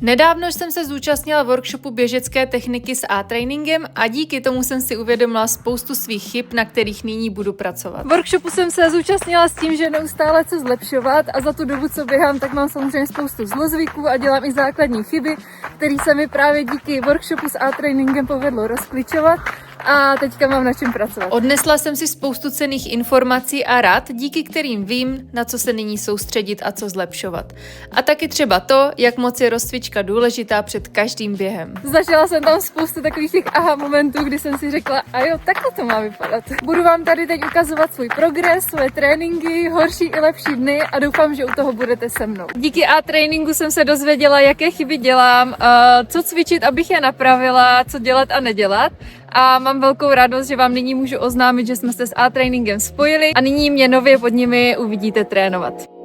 Nedávno jsem se zúčastnila workshopu běžecké techniky s A-trainingem a díky tomu jsem si uvědomila spoustu svých chyb, na kterých nyní budu pracovat. Workshopu jsem se zúčastnila s tím, že neustále chci zlepšovat a za tu dobu, co běhám, tak mám samozřejmě spoustu zlozvyků a dělám i základní chyby, které se mi právě díky workshopu s A-trainingem povedlo rozklíčovat. A teďka mám na čem pracovat. Odnesla jsem si spoustu cenných informací a rad, díky kterým vím, na co se nyní soustředit a co zlepšovat. A taky třeba to, jak moc je rozcvička důležitá před každým během. Zažila jsem tam spoustu takových těch aha momentů, kdy jsem si řekla, a jo, takhle to má vypadat. Budu vám tady teď ukazovat svůj progres, svoje tréninky, horší i lepší dny a doufám, že u toho budete se mnou. Díky A-tréninku jsem se dozvěděla, jaké chyby dělám, co cvičit, abych je napravila, co dělat a nedělat. A mám velkou radost, že vám nyní můžu oznámit, že jsme se s A-tréninkem spojili a nyní mě nově pod nimi uvidíte trénovat.